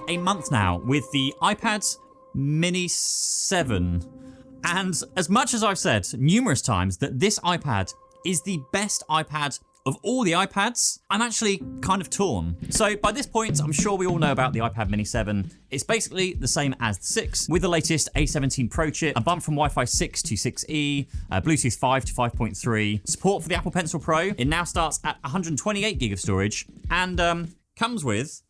a month now with the iPad Mini 7. And as much as I've said numerous times that this iPad is the best iPad of all the iPads, I'm actually kind of torn. So by this point, I'm sure we all know about the iPad Mini 7. It's basically the same as the 6, with the latest A17 Pro chip, a bump from Wi-Fi 6 to 6E, Bluetooth 5 to 5.3, support for the Apple Pencil Pro. It now starts at 128 gig of storage, and comes with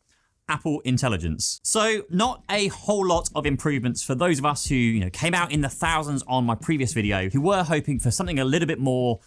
Apple Intelligence. So not a whole lot of improvements for those of us who came out in the thousands on my previous video, who were hoping for something a little bit more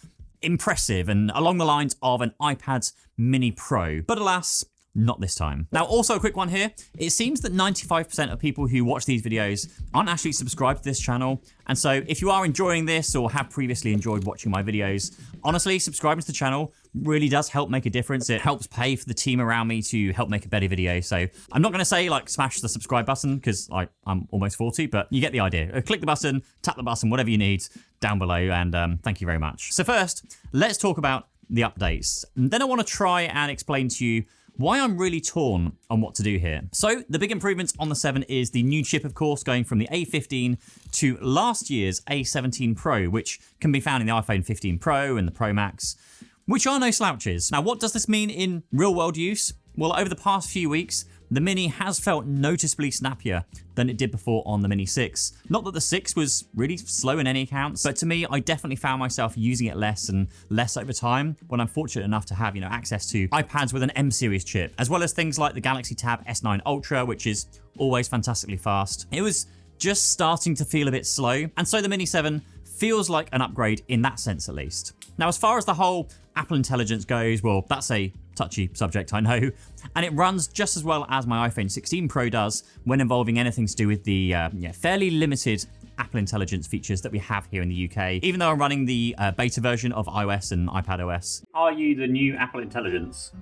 impressive and along the lines of an iPad Mini Pro. But alas, not this time. Now, also a quick one here. It seems that 95% of people who watch these videos aren't actually subscribed to this channel. And so if you are enjoying this or have previously enjoyed watching my videos, honestly, subscribing to the channel really does help make a difference. It helps pay for the team around me to help make a better video. So I'm not going to say smash the subscribe button because I'm almost 40, but you get the idea. Click the button, tap the button, whatever you need down below. And thank you very much. So first, let's talk about the updates. And then I want to try and explain to you why I'm really torn on what to do here. So the big improvements on the 7 is the new chip, of course, going from the A15 to last year's A17 Pro, which can be found in the iPhone 15 Pro and the Pro Max, which are no slouches. Now, what does this mean in real world use? Well, over the past few weeks, the Mini has felt noticeably snappier than it did before on the Mini 6. Not that the 6 was really slow in any accounts, but to me, I definitely found myself using it less and less over time when I'm fortunate enough to have, access to iPads with an M series chip, as well as things like the Galaxy Tab S9 Ultra, which is always fantastically fast. It was just starting to feel a bit slow, and so the Mini 7 feels like an upgrade in that sense at least. Now, as far as the whole Apple Intelligence goes, well, that's a touchy subject, I know, and it runs just as well as my iPhone 16 Pro does when involving anything to do with the fairly limited Apple Intelligence features that we have here in the UK, even though I'm running the beta version of iOS and iPadOS. Are you the new Apple Intelligence?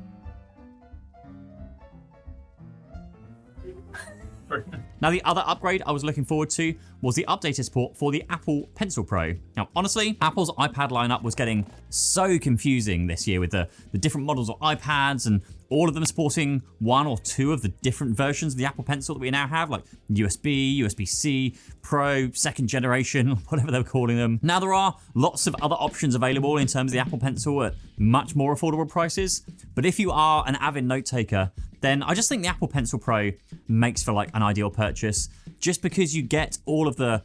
Now, the other upgrade I was looking forward to was the updated support for the Apple Pencil Pro. Now, honestly, Apple's iPad lineup was getting so confusing this year with the different models of iPads and all of them supporting one or two of the different versions of the Apple Pencil that we now have, like USB, USB-C, Pro, second generation, whatever they're calling them. Now, there are lots of other options available in terms of the Apple Pencil at much more affordable prices. But if you are an avid note taker, then I just think the Apple Pencil Pro makes for an ideal purchase, just because you get all of the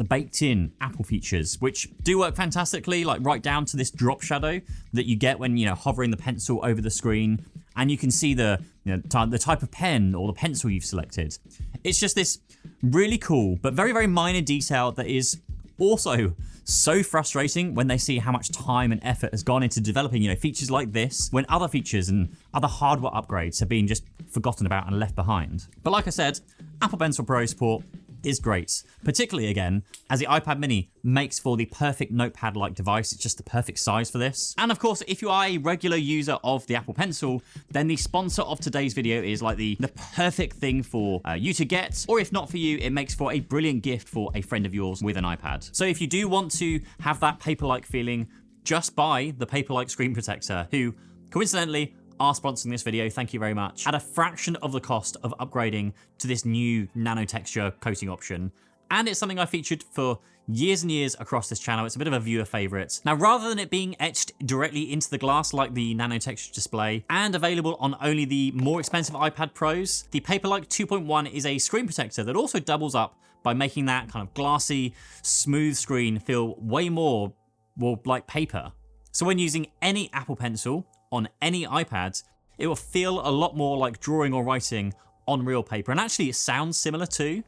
baked-in Apple features, which do work fantastically, right down to this drop shadow that you get when hovering the pencil over the screen, and you can see the type of pen or the pencil you've selected. It's just this really cool but very, very minor detail that is also so frustrating when they see how much time and effort has gone into developing features like this, when other features and other hardware upgrades have been just forgotten about and left behind. But like I said, Apple Pencil Pro support is great, particularly again as the iPad Mini makes for the perfect notepad-like device. It's just the perfect size for this. And of course, if you are a regular user of the Apple Pencil, then the sponsor of today's video is the perfect thing for you to get, or if not for you, it makes for a brilliant gift for a friend of yours with an iPad. So if you do want to have that Paperlike feeling, just buy the Paperlike screen protector, who coincidentally are sponsoring this video, thank you very much, at a fraction of the cost of upgrading to this new nano texture coating option. And it's something I featured for years and years across this channel. It's a bit of a viewer favorite. Now, rather than it being etched directly into the glass like the nano texture display and available on only the more expensive iPad Pros, the Paperlike 2.1 is a screen protector that also doubles up by making that kind of glassy, smooth screen feel way more, well, like paper. So when using any Apple Pencil on any iPad, it will feel a lot more like drawing or writing on real paper. And actually, it sounds similar too.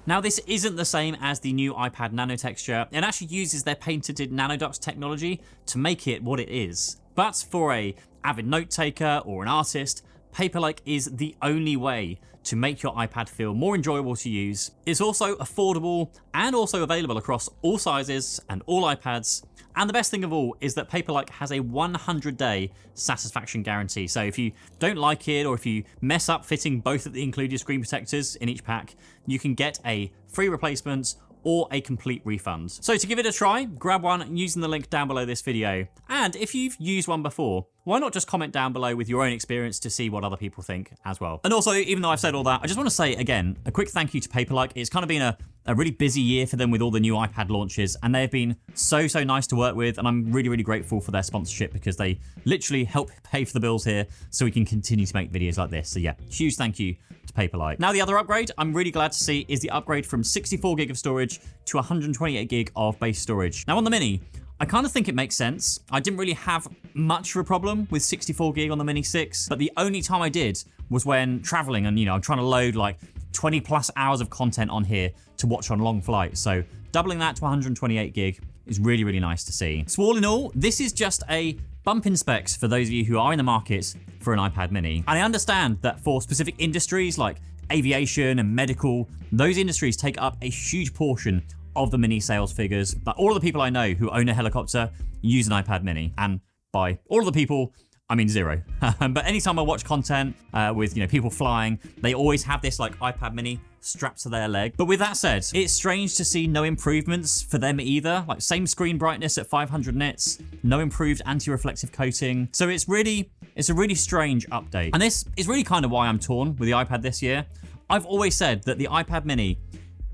Now, this isn't the same as the new iPad Nano texture. It actually uses their patented NanoDots technology to make it what it is. But for a avid note taker or an artist, Paperlike is the only way to make your iPad feel more enjoyable to use. It's also affordable and also available across all sizes and all iPads. And the best thing of all is that Paperlike has a 100-day satisfaction guarantee. So if you don't like it, or if you mess up fitting both of the included screen protectors in each pack, you can get a free replacement or a complete refund. So to give it a try, grab one using the link down below this video. And if you've used one before, why not just comment down below with your own experience to see what other people think as well. And also, even though I've said all that, I just want to say again, a quick thank you to Paperlike. It's kind of been a really busy year for them with all the new iPad launches, and they've been so nice to work with, and I'm really grateful for their sponsorship because they literally help pay for the bills here so we can continue to make videos like this. So yeah, huge thank you to Paperlike. Now the other upgrade I'm really glad to see is the upgrade from 64 gig of storage to 128 gig of base storage. Now on the Mini, I kind of think it makes sense. I didn't really have much of a problem with 64 gig on the Mini 6, but the only time I did was when traveling and, I'm trying to load like 20 plus hours of content on here to watch on long flights. So doubling that to 128 gig is really nice to see. So all in all, this is just a bump in specs for those of you who are in the market for an iPad Mini. And I understand that for specific industries like aviation and medical, those industries take up a huge portion of the Mini sales figures. But all of the people I know who own a helicopter use an iPad Mini. And by all of the people, I mean zero. But anytime I watch content with people flying, they always have this like iPad Mini strapped to their leg. But with that said, it's strange to see no improvements for them either. Like same screen brightness at 500 nits, no improved anti-reflective coating. So it's a really strange update. And this is really kind of why I'm torn with the iPad this year. I've always said that the iPad Mini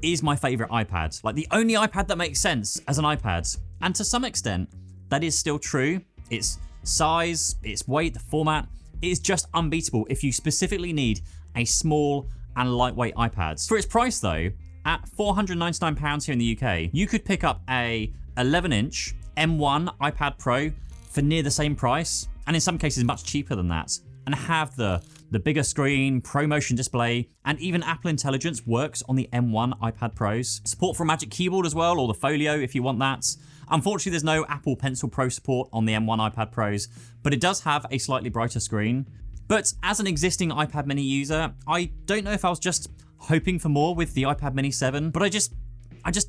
is my favorite iPad. Like the only iPad that makes sense as an iPad. And to some extent, that is still true. Its size, its weight, the format, it is just unbeatable if you specifically need a small and lightweight iPad. For its price though, at £499 here in the UK, you could pick up a 11-inch M1 iPad Pro for near the same price, and in some cases much cheaper than that, and have the bigger screen, ProMotion display, and even Apple Intelligence works on the M1 iPad Pros. Support for a Magic Keyboard as well, or the Folio if you want that. Unfortunately, there's no Apple Pencil Pro support on the M1 iPad Pros, but it does have a slightly brighter screen. But as an existing iPad Mini user, I don't know if I was just hoping for more with the iPad Mini 7, but I just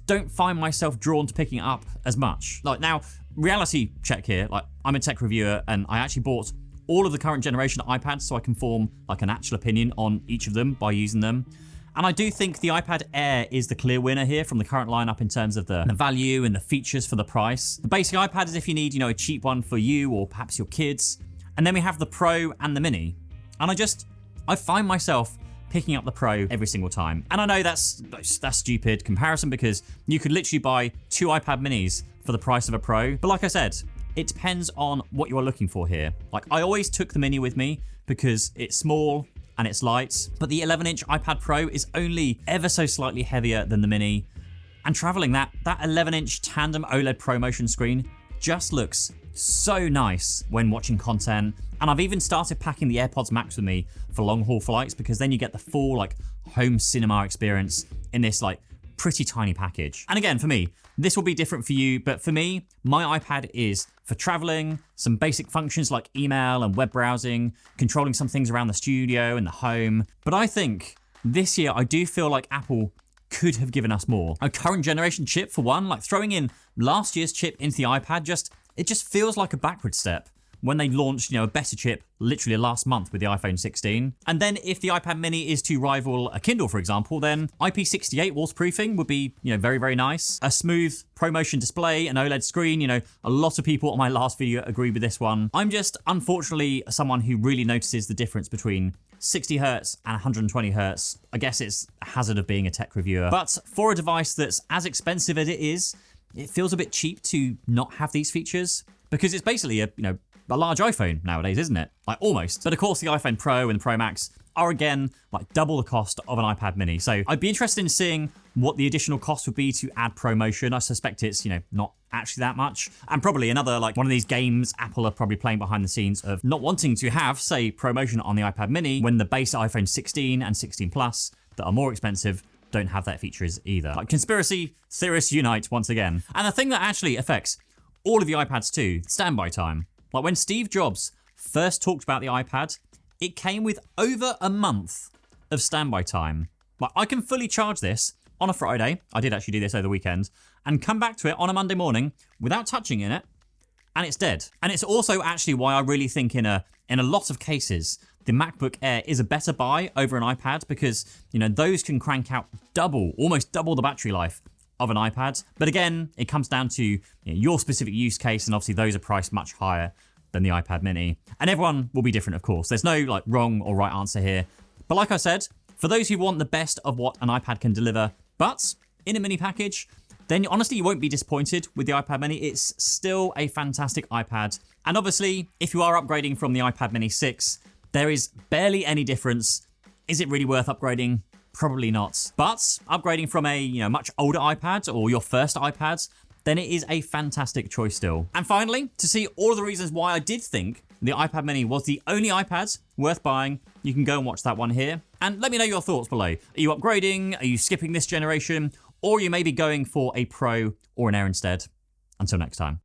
don't find myself drawn to picking it up as much. Like now, reality check here, like I'm a tech reviewer and I actually bought all of the current generation iPads so I can form like an actual opinion on each of them by using them. And I do think the iPad Air is the clear winner here from the current lineup in terms of the value and the features for the price. The basic iPad is if you need, a cheap one for you or perhaps your kids. And then we have the Pro and the Mini. And I find myself picking up the Pro every single time. And I know that's stupid comparison because you could literally buy 2 iPad Minis for the price of a Pro. But like I said, it depends on what you are looking for here. Like I always took the Mini with me because it's small and it's light, but the 11-inch iPad Pro is only ever so slightly heavier than the Mini. And traveling, that 11-inch tandem OLED ProMotion screen just looks so nice when watching content. And I've even started packing the AirPods Max with me for long haul flights because then you get the full like home cinema experience in this like pretty tiny package. And again, for me, this will be different for you, but for me, my iPad is for traveling, some basic functions like email and web browsing, controlling some things around the studio and the home. But I think this year, I do feel like Apple could have given us more. A current generation chip for one, like throwing in last year's chip into the iPad, it just feels like a backward step when they launched, a better chip literally last month with the iPhone 16. And then if the iPad Mini is to rival a Kindle, for example, then IP68 waterproofing would be, very nice. A smooth ProMotion display, an OLED screen, a lot of people on my last video agree with this one. I'm just, unfortunately, someone who really notices the difference between 60 hertz and 120 hertz. I guess it's a hazard of being a tech reviewer. But for a device that's as expensive as it is, it feels a bit cheap to not have these features because it's basically a large iPhone nowadays, isn't it? Like almost. But of course the iPhone Pro and the Pro Max are again like double the cost of an iPad Mini. So I'd be interested in seeing what the additional cost would be to add ProMotion. I suspect it's, not actually that much. And probably another like one of these games Apple are probably playing behind the scenes of not wanting to have, say, ProMotion on the iPad Mini when the base iPhone 16 and 16 Plus that are more expensive don't have that features either. Like conspiracy theorists unite once again. And the thing that actually affects all of the iPads too, standby time. Like when Steve Jobs first talked about the iPad, it came with over a month of standby time. Like I can fully charge this on a Friday, I did actually do this over the weekend, and come back to it on a Monday morning without touching in it, and it's dead. And it's also actually why I really think in a lot of cases, the MacBook Air is a better buy over an iPad because, those can crank out almost double the battery life of an iPad. But again, it comes down to your specific use case, and obviously those are priced much higher than the iPad mini. And everyone will be different, of course. There's no like wrong or right answer here. But like I said, for those who want the best of what an iPad can deliver, but in a mini package, then honestly you won't be disappointed with the iPad mini. It's still a fantastic iPad. And obviously, if you are upgrading from the iPad mini 6, there is barely any difference. Is it really worth upgrading? Probably not. But upgrading from a much older iPad or your first iPad, then it is a fantastic choice still. And finally, to see all of the reasons why I did think the iPad mini was the only iPad worth buying, you can go and watch that one here. And let me know your thoughts below. Are you upgrading? Are you skipping this generation? Or are you maybe going for a Pro or an Air instead? Until next time.